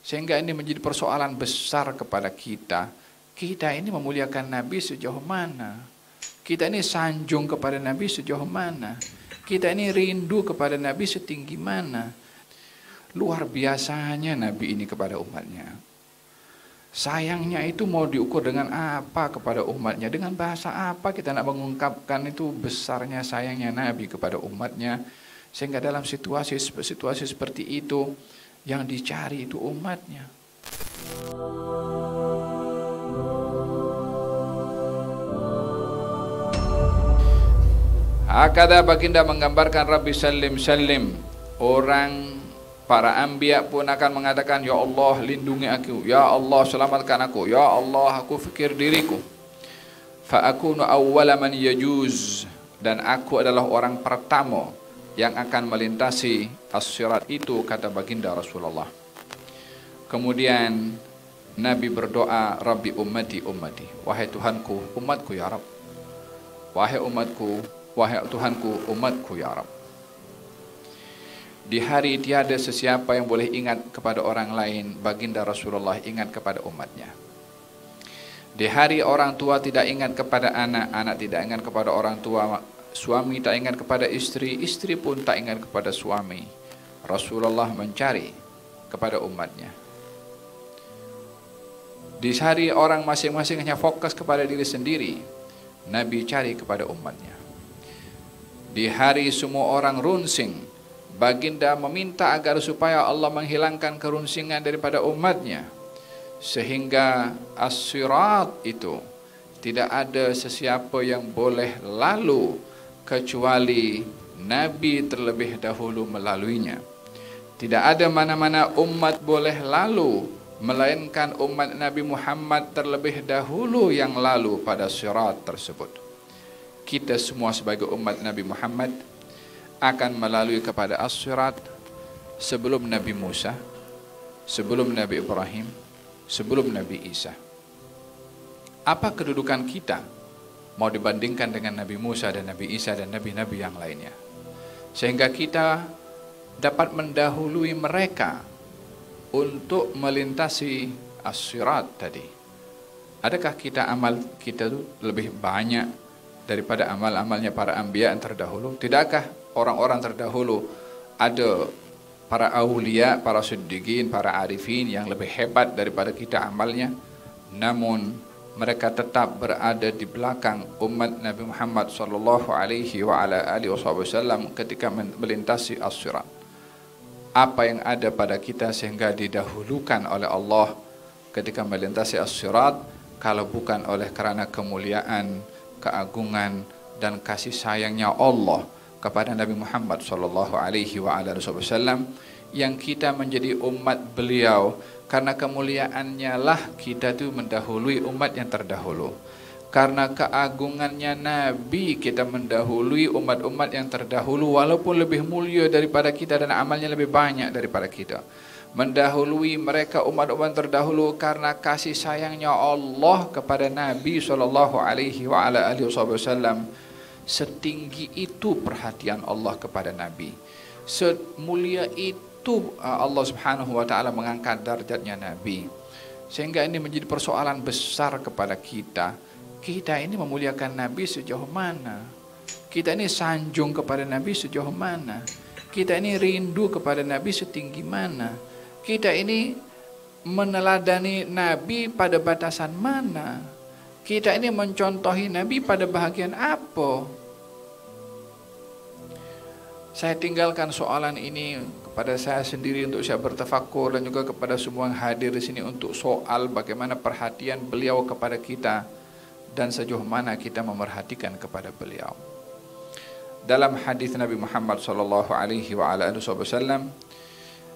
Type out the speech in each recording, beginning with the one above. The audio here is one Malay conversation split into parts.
Sehingga ini menjadi persoalan besar kepada kita. Kita ini memuliakan Nabi sejauh mana? Kita ini sanjung kepada Nabi sejauh mana? Kita ini rindu kepada Nabi setinggi mana? Luar biasanya Nabi ini kepada umatnya. Sayangnya itu mau diukur dengan apa kepada umatnya? Dengan bahasa apa kita nak mengungkapkan itu besarnya sayangnya Nabi kepada umatnya? Sehingga dalam situasi seperti itu, yang dicari itu umatnya. Hakada baginda menggambarkan Rabbi Salim Salim. Orang para anbiya pun akan mengatakan, ya Allah lindungi aku, ya Allah selamatkan aku, ya Allah aku fikir diriku. Fa akunu awwala man yajuz, dan aku adalah orang pertama yang akan melintasi as-sirat itu, kata baginda Rasulullah. Kemudian Nabi berdoa, Rabbi ummati ummati, wahai Tuhanku umatku ya Rabb, wahai umatku, wahai Tuhanku umatku ya Rabb. Di hari tiada sesiapa yang boleh ingat kepada orang lain, baginda Rasulullah ingat kepada umatnya. Di hari orang tua tidak ingat kepada anak, anak tidak ingat kepada orang tua, suami tak ingat kepada istri, istri pun tak ingat kepada suami. Rasulullah mencari kepada umatnya. Di hari orang masing-masing hanya fokus kepada diri sendiri, Nabi cari kepada umatnya. Di hari semua orang runsing, baginda meminta agar supaya Allah menghilangkan kerunsingan daripada umatnya, sehingga as-sirat itu tidak ada sesiapa yang boleh lalu kecuali Nabi terlebih dahulu melaluinya. Tidak ada mana-mana umat boleh lalu melainkan umat Nabi Muhammad terlebih dahulu yang lalu pada sirat tersebut. Kita semua sebagai umat Nabi Muhammad akan melalui kepada as-sirat sebelum Nabi Musa, sebelum Nabi Ibrahim, sebelum Nabi Isa. Apa kedudukan kita mau dibandingkan dengan Nabi Musa dan Nabi Isa dan nabi-nabi yang lainnya? Sehingga kita dapat mendahului mereka untuk melintasi as-sirat tadi. Adakah amal kita itu lebih banyak daripada amal-amalnya para anbiya yang terdahulu? Tidakkah orang-orang terdahulu ada para aulia, para siddiqin, para arifin yang lebih hebat daripada kita amalnya? Namun mereka tetap berada di belakang umat Nabi Muhammad sallallahu alaihi wa ala alihi wasallam ketika melintasi as-sirat. Apa yang ada pada kita sehingga didahulukan oleh Allah ketika melintasi as-sirat, kalau bukan oleh karena kemuliaan, keagungan dan kasih sayangnya Allah kepada Nabi Muhammad sallallahu alaihi wa ala alihi wasallam, yang kita menjadi umat beliau. Karena kemuliaannya lah kita itu mendahului umat yang terdahulu. Karena keagungannya Nabi kita mendahului umat-umat yang terdahulu, walaupun lebih mulia daripada kita dan amalnya lebih banyak daripada kita. Mendahului mereka umat-umat terdahulu karena kasih sayangnya Allah kepada Nabi sallallahu alaihi wa ala alihi wasallam. Setinggi itu perhatian Allah kepada Nabi. Semulia itu Allah Subhanahu wa taala mengangkat darjatnya Nabi. Sehingga ini menjadi persoalan besar kepada kita. Kita ini memuliakan Nabi sejauh mana? Kita ini sanjung kepada Nabi sejauh mana? Kita ini rindu kepada Nabi setinggi mana? Kita ini meneladani Nabi pada batasan mana? Kita ini mencontohi Nabi pada bahagian apa? Saya tinggalkan soalan ini kepada saya sendiri untuk saya bertafakkur, dan juga kepada semua yang hadir di sini untuk soal bagaimana perhatian beliau kepada kita dan sejauh mana kita memerhatikan kepada beliau. Dalam hadis Nabi Muhammad sallallahu alaihi wa ala alihi wasallam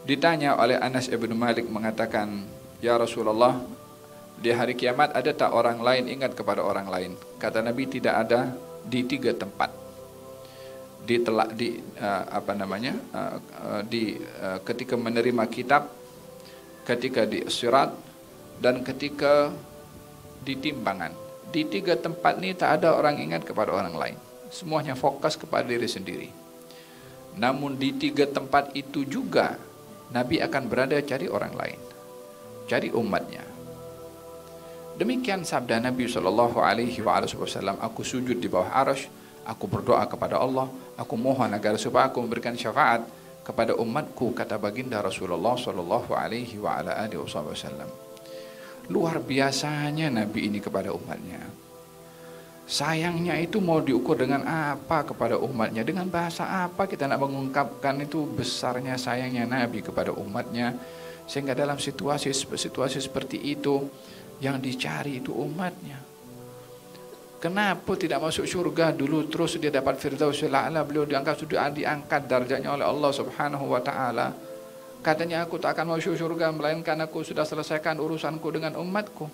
ditanya oleh Anas ibn Malik mengatakan, "Ya Rasulullah, di hari kiamat ada tak orang lain ingat kepada orang lain?" Kata Nabi, tidak ada di 3 tempat. Ketika menerima kitab, ketika di sirat, dan ketika di timbangan. Di 3 tempat ini tak ada orang ingat kepada orang lain. Semuanya fokus kepada diri sendiri. Namun di 3 tempat itu juga Nabi akan berada cari orang lain. jadi umatnya. Demikian sabda Nabi SAW, aku sujud di bawah arsy, aku berdoa kepada Allah, aku mohon agar supaya aku memberikan syafaat kepada umatku, kata baginda Rasulullah SAW. Luar biasanya Nabi ini kepada umatnya. Sayangnya itu mau diukur dengan apa kepada umatnya? Dengan bahasa apa kita nak mengungkapkan itu besarnya sayangnya Nabi kepada umatnya, sehingga dalam situasi seperti itu yang dicari itu umatnya. Kenapa tidak masuk surga dulu terus dia dapat Firdausil A'la? Beliau sudah diangkat darjatnya oleh Allah Subhanahu wa taala. Katanya, aku tak akan masuk surga melainkan aku sudah selesaikan urusanku dengan umatku.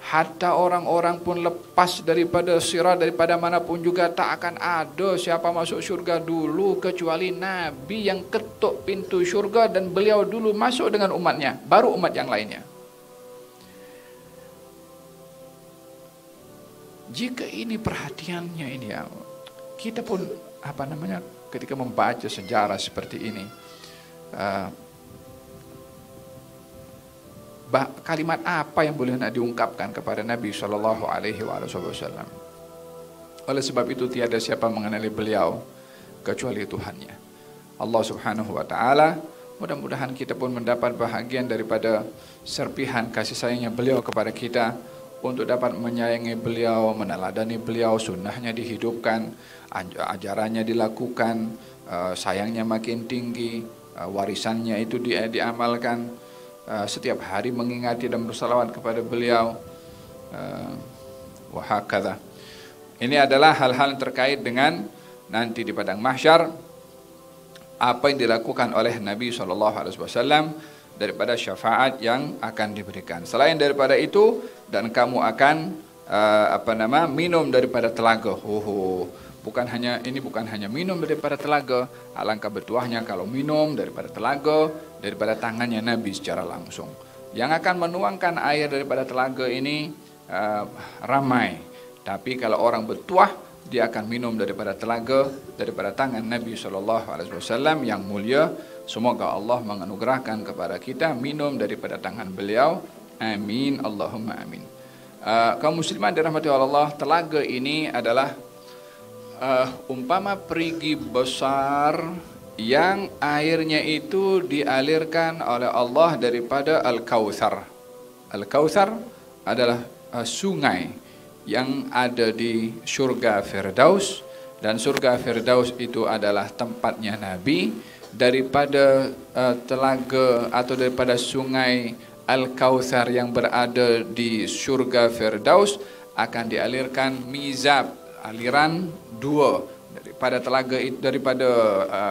Hatta orang-orang pun lepas daripada sirat, daripada manapun juga tak akan ada siapa masuk surga dulu kecuali Nabi yang ketuk pintu surga, dan beliau dulu masuk dengan umatnya, baru umat yang lainnya. Jika ini perhatiannya ini ya, kita pun ketika membaca sejarah seperti ini, kalimat apa yang boleh nak diungkapkan kepada Nabi SAW? Oleh sebab itu tiada siapa mengenali beliau kecuali Tuhannya, Allah Subhanahu wa taala. Mudah-mudahan kita pun mendapat bahagian daripada serpihan kasih sayangnya beliau kepada kita, untuk dapat menyayangi beliau, meneladani beliau, sunnahnya dihidupkan, ajarannya dilakukan, sayangnya makin tinggi, warisannya itu diamalkan, setiap hari mengingati dan bersalawat kepada beliau, wahakadha. Ini adalah hal-hal terkait dengan nanti di padang mahsyar, apa yang dilakukan oleh Nabi SAW daripada syafaat yang akan diberikan. Selain daripada itu, dan kamu akan minum daripada telaga. Bukan hanya minum daripada telaga, alangkah bertuahnya kalau minum daripada telaga, daripada tangannya Nabi secara langsung. Yang akan menuangkan air daripada telaga ini ramai, tapi kalau orang bertuah, dia akan minum daripada telaga, daripada tangan Nabi SAW yang mulia. Semoga Allah menganugerahkan kepada kita minum daripada tangan beliau. Amin, Allahumma amin. Kaum musliman dirahmati Allah, telaga ini adalah umpama perigi besar yang airnya itu dialirkan oleh Allah daripada Al-Kautsar. Al-Kautsar adalah sungai yang ada di surga Firdaus, dan surga Firdaus itu adalah tempatnya Nabi. Daripada telaga atau daripada sungai Al-Kautsar yang berada di surga Firdaus akan dialirkan mizab, aliran dua, daripada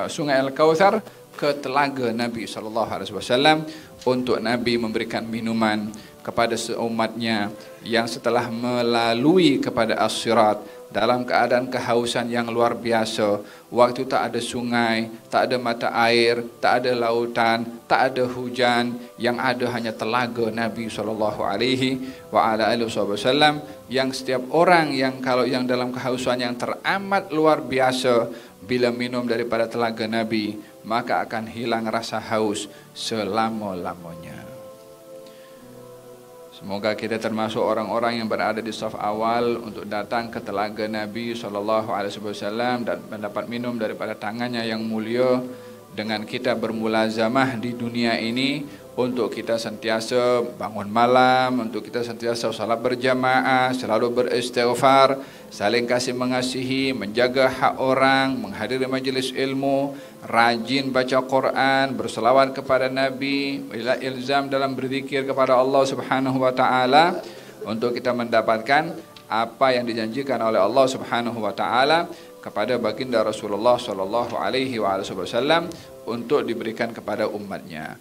sungai Al-Kautsar ke telaga Nabi SAW, untuk Nabi memberikan minuman kepada seumatnya yang setelah melalui kepada as-sirat dalam keadaan kehausan yang luar biasa. Waktu tak ada sungai, tak ada mata air, tak ada lautan, tak ada hujan, yang ada hanya telaga Nabi SAW, yang setiap orang yang dalam kehausan yang teramat luar biasa, bila minum daripada telaga Nabi, maka akan hilang rasa haus selama-lamanya. Semoga kita termasuk orang-orang yang berada di saf awal untuk datang ke telaga Nabi SAW dan mendapat minum daripada tangannya yang mulia, dengan kita bermulazamah di dunia ini, untuk kita sentiasa bangun malam, untuk kita sentiasa salat berjamaah, selalu beristighfar, saling kasih mengasihi, menjaga hak orang, menghadiri majlis ilmu, rajin baca Quran, berselawat kepada Nabi, ilzam dalam berzikir kepada Allah Subhanahu wa taala, untuk kita mendapatkan apa yang dijanjikan oleh Allah Subhanahu wa taala kepada baginda Rasulullah SAW untuk diberikan kepada umatnya.